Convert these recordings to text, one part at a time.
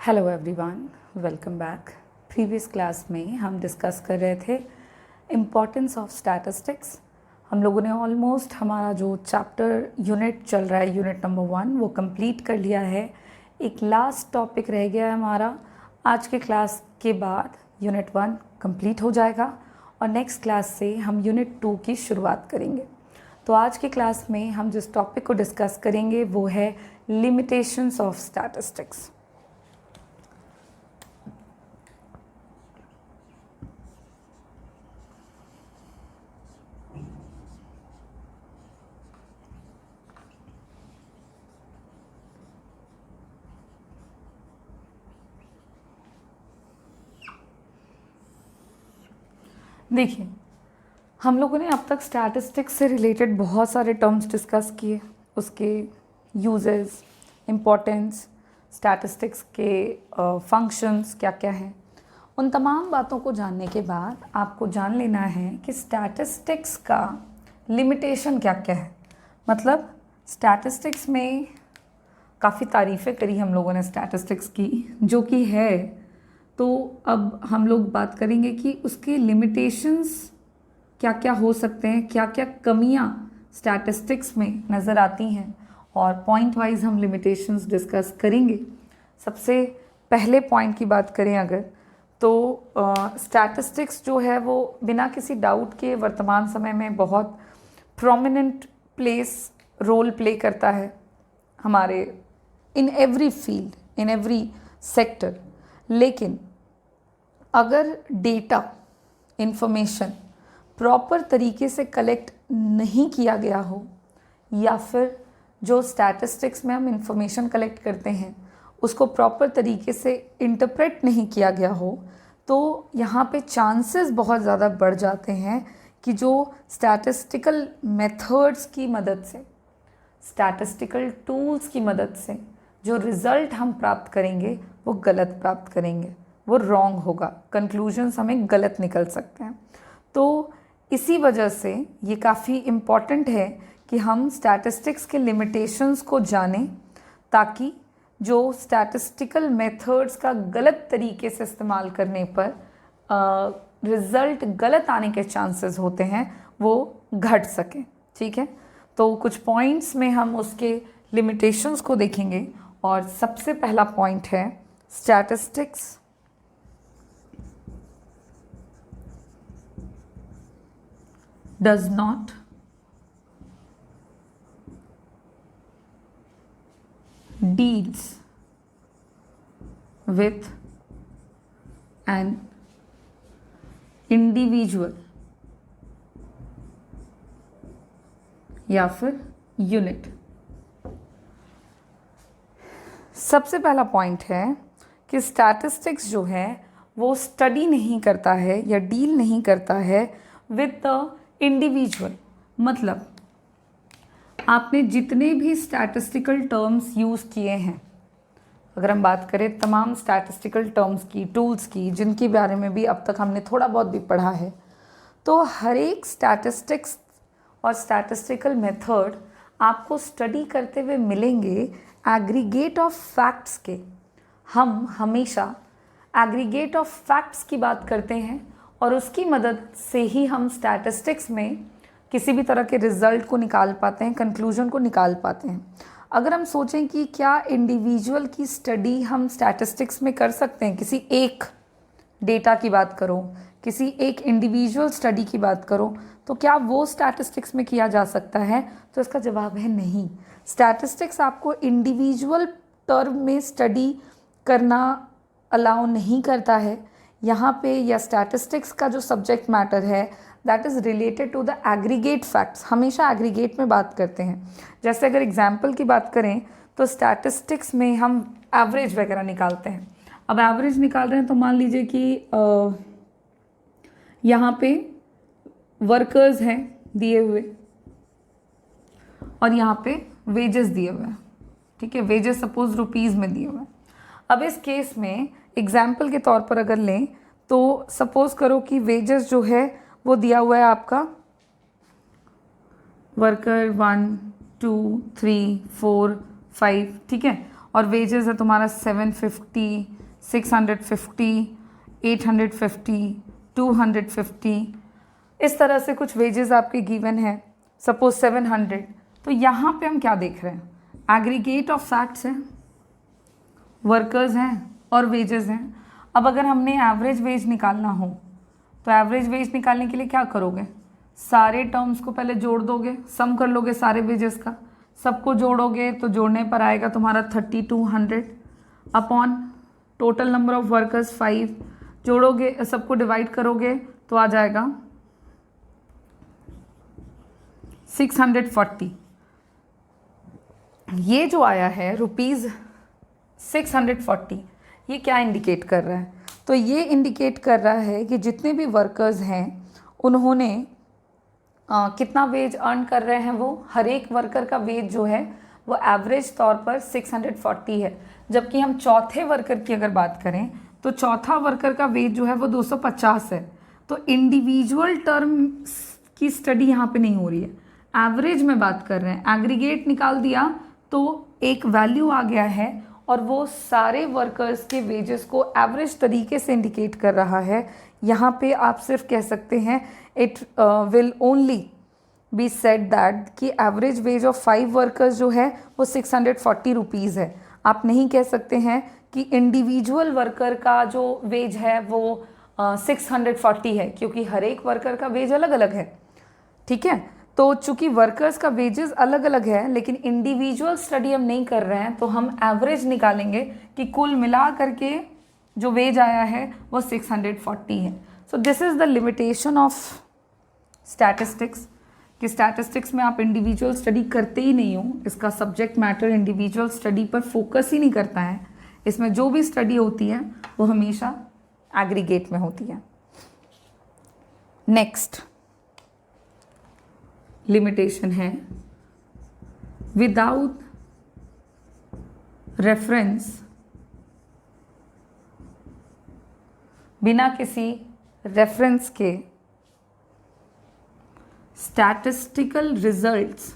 Hello everyone, welcome back. Previous class में हम discuss कर रहे थे इम्पॉर्टेंस ऑफ स्टैटिस्टिक्स। हम लोगों ने ऑलमोस्ट हमारा जो चैप्टर यूनिट चल रहा है, यूनिट नंबर 1, वो कंप्लीट कर लिया है। एक लास्ट टॉपिक रह गया है हमारा। आज के क्लास के बाद यूनिट 1 कंप्लीट हो जाएगा और नेक्स्ट क्लास से हम यूनिट 2 की शुरुआत करेंगे। तो आज के क्लास में हम जिस टॉपिक को डिस्कस करेंगे वो है लिमिटेशंस ऑफ स्टैटिस्टिक्स। देखिए, हम लोगों ने अब तक स्टैटिस्टिक्स से रिलेटेड बहुत सारे टर्म्स डिस्कस किए, उसके यूजेस, इम्पोर्टेंस, स्टैटिस्टिक्स के फंक्शंस क्या क्या हैं। उन तमाम बातों को जानने के बाद आपको जान लेना है कि स्टैटिस्टिक्स का लिमिटेशन क्या क्या है। मतलब स्टैटिस्टिक्स में काफ़ी तारीफ़ें करी हम लोगों ने स्टैटिस्टिक्स की, जो कि है। तो अब हम लोग बात करेंगे कि उसके लिमिटेशंस क्या क्या हो सकते हैं, क्या क्या कमियां स्टैटिस्टिक्स में नज़र आती हैं, और पॉइंट वाइज हम लिमिटेशंस डिस्कस करेंगे। सबसे पहले पॉइंट की बात करें अगर, तो स्टैटिस्टिक्स जो है वो बिना किसी डाउट के वर्तमान समय में बहुत प्रोमिनेंट रोल प्ले करता है हमारे in every field, in every sector. लेकिन अगर डेटा, इंफॉर्मेशन प्रॉपर तरीके से कलेक्ट नहीं किया गया हो, या फिर जो स्टैटिस्टिक्स में हम इंफॉर्मेशन कलेक्ट करते हैं उसको प्रॉपर तरीके से इंटरप्रेट नहीं किया गया हो, तो यहाँ पे चांसेस बहुत ज़्यादा बढ़ जाते हैं कि जो स्टैटिस्टिकल मेथड्स की मदद से, स्टैटिस्टिकल टूल्स की मदद से जो रिज़ल्ट हम प्राप्त करेंगे वो गलत प्राप्त करेंगे, वो रॉन्ग होगा, कंक्लूजन्स हमें गलत निकल सकते हैं। तो इसी वजह से ये काफ़ी इम्पॉर्टेंट है कि हम स्टैटिस्टिक्स के लिमिटेशंस को जानें, ताकि जो स्टैटिस्टिकल मेथड्स का गलत तरीके से इस्तेमाल करने पर रिज़ल्ट गलत आने के चांसेस होते हैं वो घट सकें। ठीक है, तो कुछ पॉइंट्स में हम उसके लिमिटेशंस को देखेंगे। और सबसे पहला पॉइंट है statistics does not deals with an individual या फिर यूनिट। सबसे पहला पॉइंट है कि स्टैटिस्टिक्स जो है वो स्टडी नहीं करता है या डील नहीं करता है विद द इंडिविजुअल। मतलब आपने जितने भी स्टैटिस्टिकल टर्म्स यूज़ किए हैं, अगर हम बात करें तमाम स्टैटिस्टिकल टर्म्स की, टूल्स की, जिनके बारे में भी अब तक हमने थोड़ा बहुत भी पढ़ा है, तो हर एक स्टैटिस्टिक्स और स्टैटिस्टिकल मेथड आपको स्टडी करते हुए मिलेंगे एग्रीगेट ऑफ फैक्ट्स के। हम हमेशा एग्रीगेट ऑफ फैक्ट्स की बात करते हैं और उसकी मदद से ही हम स्टैटिस्टिक्स में किसी भी तरह के रिजल्ट को निकाल पाते हैं, कंक्लूजन को निकाल पाते हैं। अगर हम सोचें कि क्या इंडिविजुअल की स्टडी हम स्टैटिस्टिक्स में कर सकते हैं, किसी एक डेटा की बात करो, किसी एक इंडिविजुअल स्टडी की बात करो, तो क्या वो स्टैटिस्टिक्स में किया जा सकता है? तो इसका जवाब है नहीं। स्टैटिस्टिक्स आपको इंडिविजुअल टर्म में स्टडी करना अलाउ नहीं करता है। यहाँ पे या स्टैटिस्टिक्स का जो सब्जेक्ट मैटर है that is related to the aggregate facts. हमेशा एग्रीगेट में बात करते हैं। जैसे अगर एग्जाम्पल की बात करें तो स्टैटिस्टिक्स में हम एवरेज वगैरह निकालते हैं। अब एवरेज निकाल रहे हैं तो मान लीजिए कि यहाँ पे वर्कर्स हैं दिए हुए और यहाँ पे वेजेस दिए हुए हैं। ठीक है, वेजेस सपोज रुपीज़ में दिए हुए हैं। अब इस केस में एग्जाम्पल के तौर पर अगर लें तो सपोज करो कि वेजेस जो है वो दिया हुआ है आपका वर्कर 1 2 3 4 5। ठीक है, और वेजेस है तुम्हारा 750, 650, 850, 250, इस तरह से कुछ वेजेस आपके गिवन है, सपोज 700। तो यहाँ पे हम क्या देख रहे हैं, एग्रीगेट ऑफ फैक्ट्स हैं, वर्कर्स हैं और वेजेस हैं। अब अगर हमने एवरेज वेज निकालना हो तो एवरेज वेज निकालने के लिए क्या करोगे, सारे टर्म्स को पहले जोड़ दोगे, सम कर लोगे सारे वेजेस का, सबको जोड़ोगे तो जोड़ने पर आएगा तुम्हारा 3200 upon total number of workers 5, जोड़ोगे सबको डिवाइड करोगे तो आ जाएगा 640। ये जो आया है ₹640, ये क्या इंडिकेट कर रहा है, तो ये इंडिकेट कर रहा है कि जितने भी वर्कर्स हैं उन्होंने कितना वेज अर्न कर रहे हैं, वो हर एक वर्कर का वेज जो है वो एवरेज तौर पर 640 है। जबकि हम चौथे वर्कर की अगर बात करें तो चौथा वर्कर का वेज जो है वो 250 है। तो इंडिविजुअल टर्म की स्टडी यहाँ पे नहीं हो रही है, एवरेज में बात कर रहे हैं। एग्रीगेट निकाल दिया तो एक वैल्यू आ गया है और वो सारे वर्कर्स के वेजेस को एवरेज तरीके से इंडिकेट कर रहा है। यहाँ पे आप सिर्फ कह सकते हैं it will only be said that कि एवरेज वेज ऑफ 5 वर्कर्स जो है वो 640 रुपीज़ है। आप नहीं कह सकते हैं कि इंडिविजुअल वर्कर का जो वेज है वो 640 है, क्योंकि हर एक वर्कर का वेज अलग अलग है। ठीक है, तो चूंकि वर्कर्स का वेजेस अलग अलग है लेकिन इंडिविजुअल स्टडी हम नहीं कर रहे हैं, तो हम एवरेज निकालेंगे कि कुल मिला करके जो वेज आया है वो 640 है। So this is the limitation of statistics, कि स्टैटिस्टिक्स में आप इंडिविजुअल स्टडी करते ही नहीं हो, इसका सब्जेक्ट मैटर इंडिविजुअल स्टडी पर फोकस ही नहीं करता है। इसमें जो भी स्टडी होती है वो हमेशा एग्रीगेट में होती है। नेक्स्ट लिमिटेशन है विदाउट रेफरेंस, बिना किसी रेफरेंस के statistical results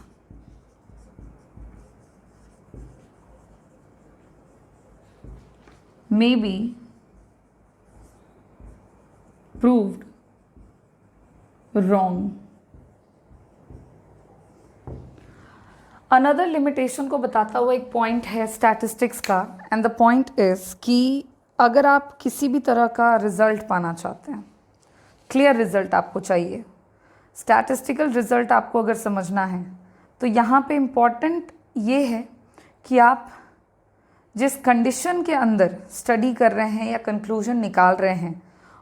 may be proved wrong. Another limitation को बताता हुआ एक पॉइंट है स्टैटिस्टिक्स का, एंड द पॉइंट इज कि अगर आप किसी भी तरह का रिजल्ट पाना चाहते हैं, क्लियर रिजल्ट आपको चाहिए, स्टैटिस्टिकल रिजल्ट आपको अगर समझना है, तो यहाँ पे इम्पॉर्टेंट ये है कि आप जिस कंडीशन के अंदर स्टडी कर रहे हैं या कंक्लूजन निकाल रहे हैं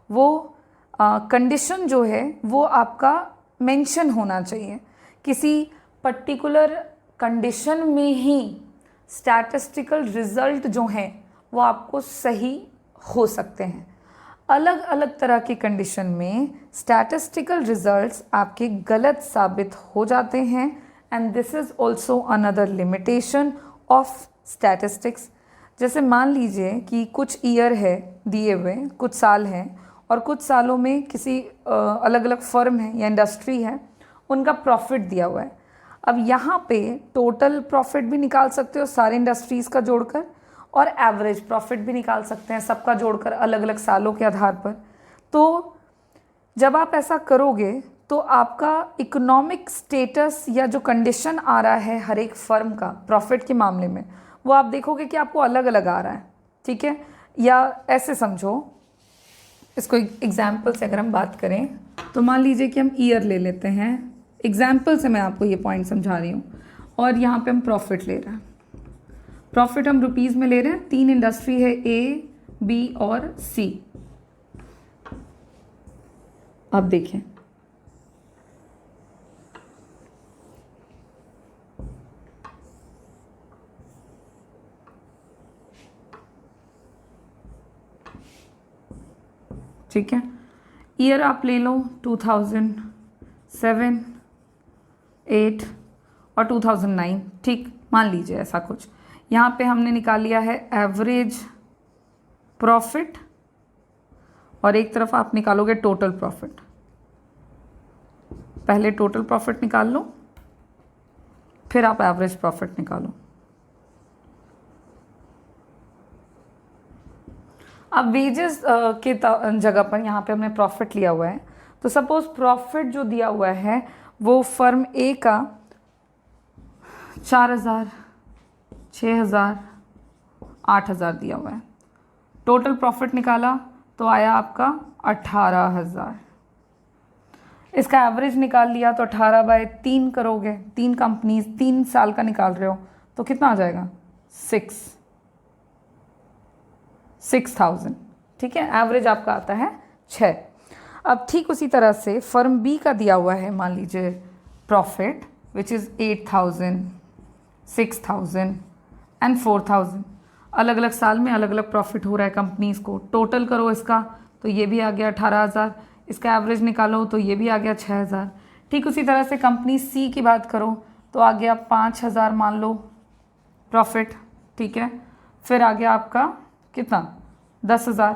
वो कंडीशन जो है वो आपका मेंशन होना चाहिए। किसी पर्टिकुलर कंडीशन में ही स्टैटिस्टिकल रिजल्ट जो हैं वो आपको सही हो सकते हैं। अलग अलग तरह की कंडीशन में स्टैटिस्टिकल रिजल्ट्स आपके गलत साबित हो जाते हैं, and this is also another limitation of statistics. जैसे मान लीजिए कि कुछ ईयर है दिए हुए, कुछ साल हैं, और कुछ सालों में किसी अलग अलग फर्म है या इंडस्ट्री है, उनका प्रॉफिट दिया हुआ है। अब यहाँ पे टोटल प्रॉफिट भी निकाल सकते हो सारे इंडस्ट्रीज़ का जोड़कर, और एवरेज प्रॉफिट भी निकाल सकते हैं सबका जोड़कर अलग अलग सालों के आधार पर। तो जब आप ऐसा करोगे तो आपका इकोनॉमिक स्टेटस या जो कंडीशन आ रहा है हर एक फर्म का प्रॉफिट के मामले में, वो आप देखोगे कि आपको अलग अलग आ रहा है। ठीक है, या ऐसे समझो, इसको एग्जाम्पल से अगर हम बात करें तो मान लीजिए कि हम ईयर ले लेते हैं, एग्जाम्पल से मैं आपको ये पॉइंट समझा रही हूँ, और यहाँ पे हम प्रॉफिट ले रहे हैं। प्रॉफिट हम रुपीज़ में ले रहे हैं, 3 इंडस्ट्री है ए, बी और सी। अब देखें, ठीक है, ईयर आप ले लो 2007, 8 और 2009। ठीक, मान लीजिए ऐसा कुछ। यहाँ पे हमने निकाल लिया है एवरेज प्रॉफिट, और एक तरफ आप निकालोगे टोटल प्रॉफिट। पहले टोटल प्रॉफिट निकाल लो, फिर आप एवरेज प्रॉफिट निकालो। अब वेजेस के जगह पर यहाँ पे हमने प्रॉफिट लिया हुआ है, तो सपोज प्रॉफिट जो दिया हुआ है वो फर्म ए का 4,000, 6,000, 8,000 दिया हुआ है। टोटल प्रॉफिट निकाला तो आया आपका 18,000। इसका एवरेज निकाल लिया तो 18/3 करोगे, 3 कंपनीज 3 साल का निकाल रहे हो तो कितना आ जाएगा 6,000। ठीक है, एवरेज आपका आता है 6। अब ठीक उसी तरह से फर्म बी का दिया हुआ है, मान लीजिए प्रॉफिट विच इज़ 8,000, 6,000 एंड 4,000। अलग अलग साल में अलग अलग प्रॉफिट हो रहा है कंपनीज को। टोटल करो इसका तो ये भी आ गया 18,000, इसका एवरेज निकालो तो ये भी आ गया 6,000। ठीक उसी तरह से कंपनी सी की बात करो तो आ गया 5,000 मान लो प्रॉफिट। ठीक है, फिर आ गया आपका कितना 10,000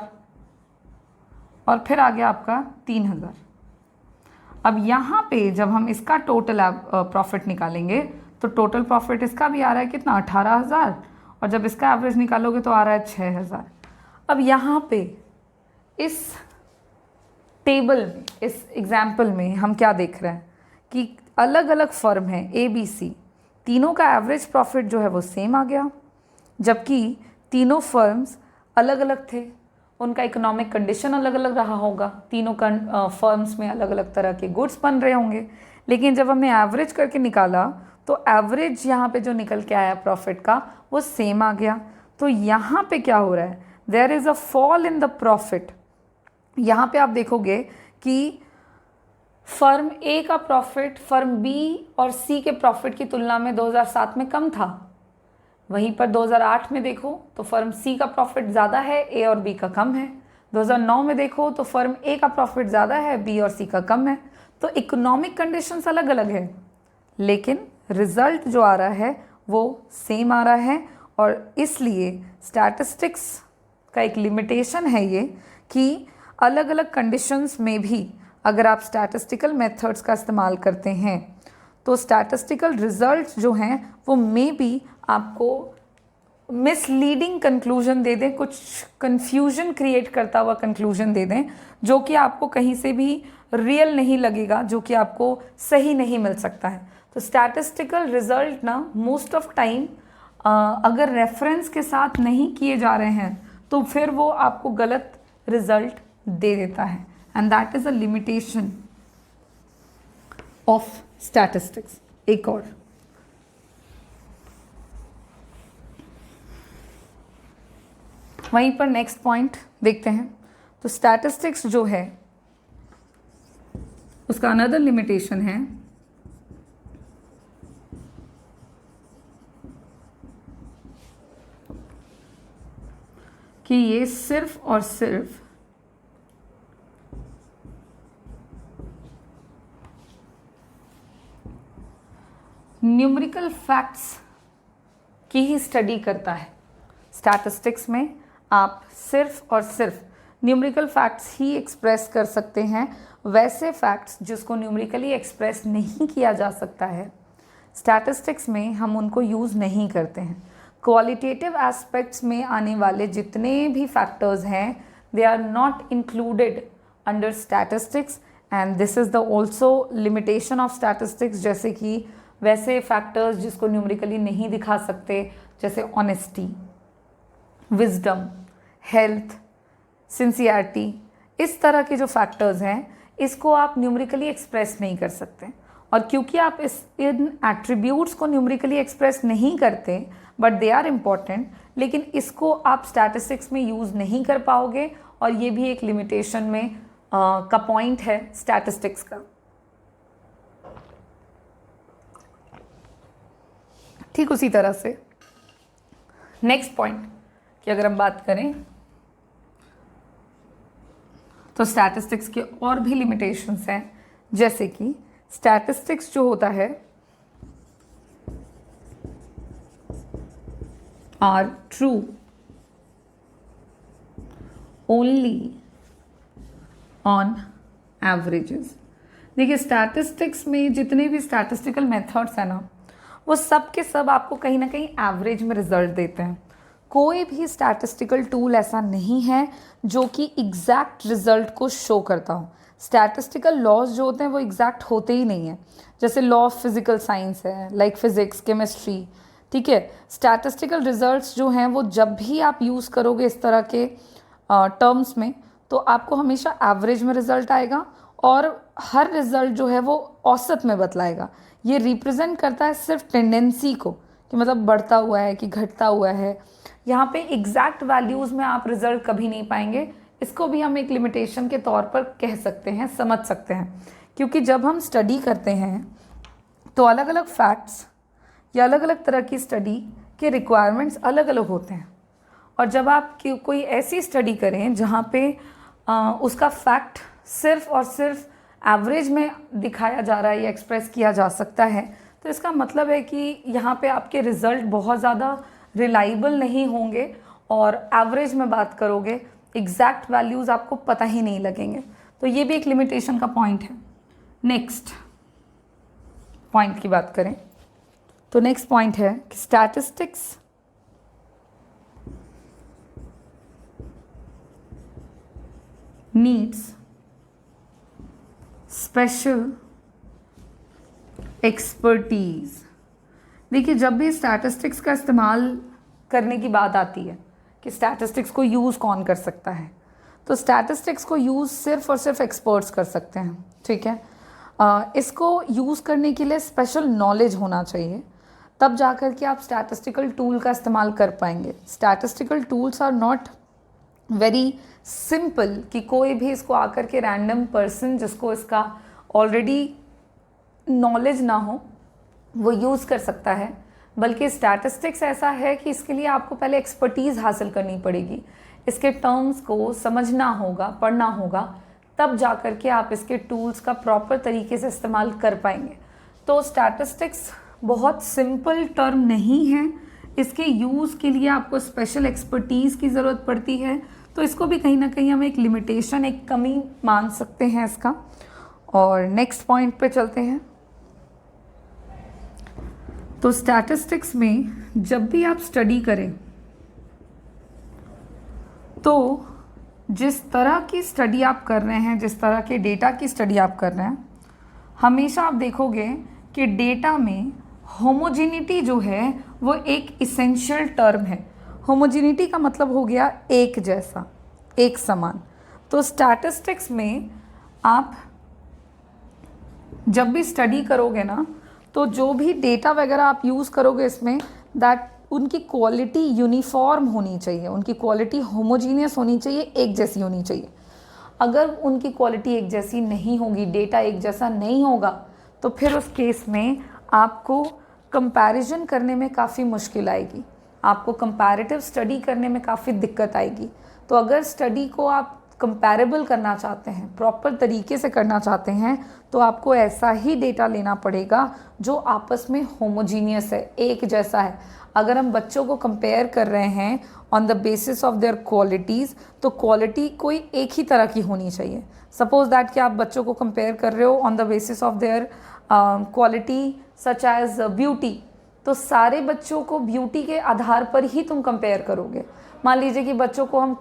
और फिर आ गया आपका 3,000। अब यहाँ पे जब हम इसका टोटल प्रॉफिट निकालेंगे तो टोटल प्रॉफिट इसका भी आ रहा है कितना 18,000 और जब इसका एवरेज निकालोगे तो आ रहा है 6,000। अब यहाँ पे इस टेबल में, इस एग्जाम्पल में हम क्या देख रहे हैं कि अलग अलग फर्म है ए बी सी, तीनों का एवरेज प्रॉफिट जो है वो सेम आ गया, जबकि तीनों फर्म्स अलग अलग थे, उनका इकोनॉमिक कंडीशन अलग अलग रहा होगा, तीनों फर्म्स में अलग अलग तरह के गुड्स बन रहे होंगे। लेकिन जब हमने एवरेज करके निकाला तो एवरेज यहाँ पे जो निकल के आया प्रॉफिट का वो सेम आ गया। तो यहाँ पे क्या हो रहा है, there is a fall in the profit. यहाँ पे आप देखोगे कि फर्म ए का प्रॉफिट फर्म बी और सी के प्रॉफिट की तुलना में 2007 में कम था। वहीं पर 2008 में देखो तो फर्म सी का प्रॉफिट ज़्यादा है, ए और बी का कम है। 2009 में देखो तो फर्म ए का प्रॉफिट ज़्यादा है, बी और सी का कम है। तो इकोनॉमिक कंडीशंस अलग अलग है, लेकिन रिजल्ट जो आ रहा है वो सेम आ रहा है। और इसलिए स्टैटिस्टिक्स का एक लिमिटेशन है ये कि अलग अलग कंडीशंस में भी अगर आप स्टैटिस्टिकल मेथड्स का इस्तेमाल करते हैं तो स्टैटिस्टिकल रिजल्ट्स जो हैं वो मे बी आपको मिसलीडिंग कंक्लूजन दे दें, कुछ कंफ्यूजन क्रिएट करता हुआ कंक्लूजन दे दें जो कि आपको कहीं से भी रियल नहीं लगेगा, जो कि आपको सही नहीं मिल सकता है। तो स्टैटिस्टिकल रिजल्ट ना मोस्ट ऑफ टाइम अगर रेफरेंस के साथ नहीं किए जा रहे हैं तो फिर वो आपको गलत रिजल्ट दे देता है, and that is a limitation of statistics. एक और वहीं पर नेक्स्ट पॉइंट देखते हैं। तो स्टैटिस्टिक्स जो है उसका अनदर लिमिटेशन है कि ये सिर्फ और सिर्फ न्यूमेरिकल फैक्ट्स की ही स्टडी करता है। स्टैटिस्टिक्स में आप सिर्फ और सिर्फ न्यूमेरिकल फैक्ट्स ही एक्सप्रेस कर सकते हैं, वैसे फैक्ट्स जिसको न्यूमेरिकली एक्सप्रेस नहीं किया जा सकता है स्टैटिस्टिक्स में हम उनको यूज़ नहीं करते हैं। क्वालिटेटिव एस्पेक्ट्स में आने वाले जितने भी फैक्टर्स हैं they are not included under statistics, and this is the also limitation of statistics. जैसे कि वैसे फैक्टर्स जिसको न्यूमेरिकली नहीं दिखा सकते, जैसे ऑनेस्टी, विजडम, हेल्थ, सिंसियरिटी, इस तरह के जो फैक्टर्स हैं इसको आप न्यूमेरिकली एक्सप्रेस नहीं कर सकते। और क्योंकि आप इन एट्रीब्यूट्स को न्यूमेरिकली एक्सप्रेस नहीं करते बट दे आर इम्पॉर्टेंट, लेकिन इसको आप स्टैटिस्टिक्स में यूज़ नहीं कर पाओगे, और ये भी एक लिमिटेशन में का पॉइंट है स्टैटिस्टिक्स का। ठीक उसी तरह से नेक्स्ट पॉइंट की अगर हम बात करें तो स्टैटिस्टिक्स के और भी लिमिटेशंस हैं, जैसे कि स्टैटिस्टिक्स जो होता है are true only on averages. देखिए स्टैटिस्टिक्स में जितने भी स्टैटिस्टिकल मेथड्स हैं ना वो सब के सब आपको कहीं ना कहीं एवरेज में रिजल्ट देते हैं। कोई भी स्टैटिस्टिकल टूल ऐसा नहीं है जो कि एग्जैक्ट रिजल्ट को शो करता हो। स्टैटिस्टिकल लॉज जो होते हैं वो एग्जैक्ट होते ही नहीं हैं। जैसे लॉ ऑफ फिजिकल साइंस है, लाइक फिजिक्स, केमिस्ट्री, ठीक है। स्टैटिस्टिकल रिजल्ट्स जो हैं वो जब भी आप यूज़ करोगे इस तरह के टर्म्स में, तो आपको हमेशा एवरेज में रिजल्ट आएगा और हर रिजल्ट जो है वो औसत में बतलाएगा। ये रिप्रेजेंट करता है सिर्फ टेंडेंसी को, कि मतलब बढ़ता हुआ है कि घटता हुआ है। यहाँ पे एग्जैक्ट वैल्यूज़ में आप रिजल्ट कभी नहीं पाएंगे। इसको भी हम एक लिमिटेशन के तौर पर कह सकते हैं, समझ सकते हैं, क्योंकि जब हम स्टडी करते हैं तो अलग अलग फैक्ट्स या अलग अलग तरह की स्टडी के रिक्वायरमेंट्स अलग अलग होते हैं। और जब आप कोई ऐसी स्टडी करें जहाँ पे उसका फैक्ट सिर्फ और सिर्फ एवरेज में दिखाया जा रहा है या एक्सप्रेस किया जा सकता है, तो इसका मतलब है कि यहाँ पे आपके रिज़ल्ट बहुत ज़्यादा रिलाइबल नहीं होंगे और एवरेज में बात करोगे, एग्जैक्ट वैल्यूज़ आपको पता ही नहीं लगेंगे। तो ये भी एक लिमिटेशन का पॉइंट है। नेक्स्ट पॉइंट की बात करें तो नेक्स्ट पॉइंट है कि स्टैटिस्टिक्स नीड्स स्पेशल एक्सपर्टीज। देखिए, जब भी स्टैटिस्टिक्स का इस्तेमाल करने की बात आती है कि स्टैटिस्टिक्स को यूज़ कौन कर सकता है, तो स्टैटिस्टिक्स को यूज़ सिर्फ और सिर्फ एक्सपर्ट्स कर सकते हैं, ठीक है। इसको यूज़ करने के लिए स्पेशल नॉलेज होना चाहिए, तब जाकर के आप स्टैटिस्टिकल टूल का इस्तेमाल कर पाएंगे। Statistical tools are not very simple कि कोई भी इसको आकर के रैंडम पर्सन जिसको इसका ऑलरेडी नॉलेज ना हो वो यूज़ कर सकता है, बल्कि स्टैटिस्टिक्स ऐसा है कि इसके लिए आपको पहले एक्सपर्टीज़ हासिल करनी पड़ेगी, इसके टर्म्स को समझना होगा, पढ़ना होगा, तब जाकर के आप इसके टूल्स का प्रॉपर तरीके से इस्तेमाल कर पाएंगे। तो स्टैटिस्टिक्स बहुत सिंपल टर्म नहीं है, इसके यूज़ के लिए आपको स्पेशल एक्सपर्टीज़ की ज़रूरत पड़ती है। तो इसको भी कहीं ना कहीं हम एक लिमिटेशन, एक कमी मान सकते हैं इसका। और नेक्स्ट पॉइंट पे चलते हैं। तो स्टैटिस्टिक्स में जब भी आप स्टडी करें तो जिस तरह की स्टडी आप कर रहे हैं, जिस तरह के डेटा की स्टडी आप कर रहे हैं, हमेशा आप देखोगे कि डेटा में होमोजेनिटी जो है वो एक इसेंशियल टर्म है। होमोजेनिटी का मतलब हो गया एक जैसा, एक समान। तो स्टैटिस्टिक्स में आप जब भी स्टडी करोगे ना, तो जो भी डेटा वगैरह आप यूज़ करोगे इसमें, दैट उनकी क्वालिटी यूनिफॉर्म होनी चाहिए, उनकी क्वालिटी होमोजीनियस होनी चाहिए, एक जैसी होनी चाहिए। अगर उनकी क्वालिटी एक जैसी नहीं होगी, डेटा एक जैसा नहीं होगा, तो फिर उस केस में आपको कंपैरिजन करने में काफ़ी मुश्किल आएगी, आपको कंपैरेटिव स्टडी करने में काफ़ी दिक्कत आएगी। तो अगर स्टडी को आप कंपैरेबल करना चाहते हैं, प्रॉपर तरीके से करना चाहते हैं, तो आपको ऐसा ही डेटा लेना पड़ेगा जो आपस में होमोजीनियस है, एक जैसा है। अगर हम बच्चों को कंपेयर कर रहे हैं on the basis of there qualities, तो क्वालिटी कोई एक ही तरह की होनी चाहिए। सपोज दैट कि आप बच्चों को कंपेयर कर रहे हो on the basis of their quality such as beauty, तो सारे बच्चों को ब्यूटी के आधार पर ही तुम कंपेयर करोगे। मान लीजिए कि बच्चों को हम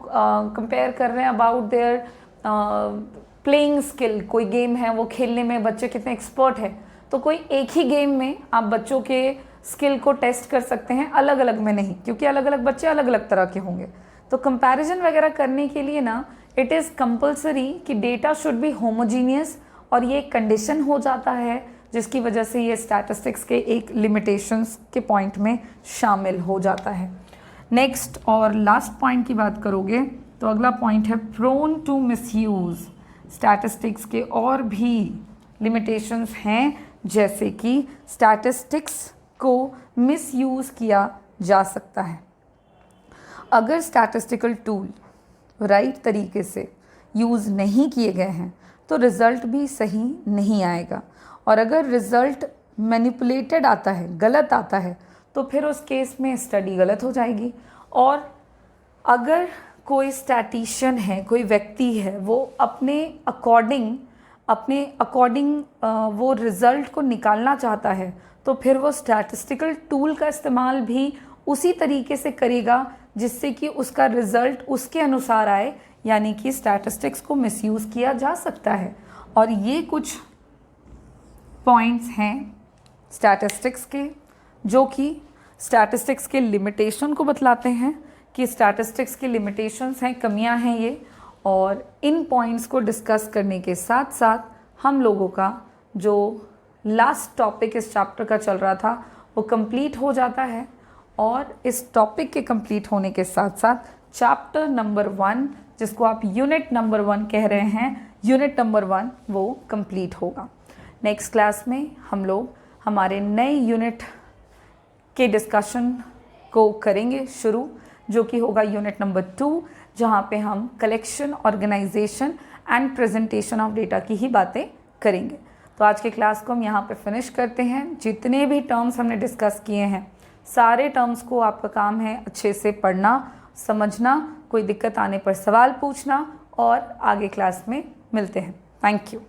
कंपेयर कर रहे हैं अबाउट देयर प्लेइंग स्किल, कोई गेम है वो खेलने में बच्चे कितने एक्सपर्ट हैं, तो कोई एक ही गेम में आप बच्चों के स्किल को टेस्ट कर सकते हैं, अलग अलग में नहीं, क्योंकि अलग अलग बच्चे अलग अलग तरह के होंगे। तो कंपैरिजन वगैरह करने के लिए ना, इट इज़ कंपल्सरी कि डेटा शुड बी होमोजीनियस, और ये एक कंडीशन हो जाता है जिसकी वजह से ये स्टैटिस्टिक्स के एक लिमिटेशंस के पॉइंट में शामिल हो जाता है। नेक्स्ट और लास्ट पॉइंट की बात करोगे तो अगला पॉइंट है प्रोन टू मिसयूज़। स्टैटिस्टिक्स के और भी लिमिटेशंस हैं, जैसे कि स्टैटिस्टिक्स को मिसयूज़ किया जा सकता है। अगर स्टैटिस्टिकल टूल राइट तरीके से यूज़ नहीं किए गए हैं तो रिज़ल्ट भी सही नहीं आएगा, और अगर रिज़ल्ट मैनिपुलेटेड आता है, गलत आता है, तो फिर उस केस में स्टडी गलत हो जाएगी। और अगर कोई स्टैटिशियन है, कोई व्यक्ति है, वो अपने अकॉर्डिंग वो रिज़ल्ट को निकालना चाहता है, तो फिर वो स्टैटिस्टिकल टूल का इस्तेमाल भी उसी तरीके से करेगा जिससे कि उसका रिजल्ट उसके अनुसार आए, यानी कि स्टैटिस्टिक्स को मिसयूज़ किया जा सकता है। और ये कुछ पॉइंट्स हैं स्टैटिस्टिक्स के, जो कि स्टैटिस्टिक्स के लिमिटेशन को बतलाते हैं कि स्टैटिस्टिक्स की लिमिटेशंस हैं, कमियां हैं ये। और इन पॉइंट्स को डिस्कस करने के साथ साथ हम लोगों का जो लास्ट टॉपिक इस चैप्टर का चल रहा था वो कंप्लीट हो जाता है। और इस टॉपिक के कंप्लीट होने के साथ साथ चैप्टर नंबर 1, जिसको आप यूनिट नंबर 1 कह रहे हैं, यूनिट नंबर 1 वो कंप्लीट होगा। नेक्स्ट क्लास में हम लोग हमारे नए यूनिट के डिस्कशन को करेंगे शुरू, जो कि होगा यूनिट नंबर 2, जहाँ पे हम collection, organisation and presentation of data की ही बातें करेंगे। तो आज के क्लास को हम यहाँ पे फिनिश करते हैं। जितने भी टर्म्स हमने डिस्कस किए हैं, सारे टर्म्स को आपका काम है अच्छे से पढ़ना, समझना, कोई दिक्कत आने पर सवाल पूछना, और आगे क्लास में मिलते हैं। Thank you.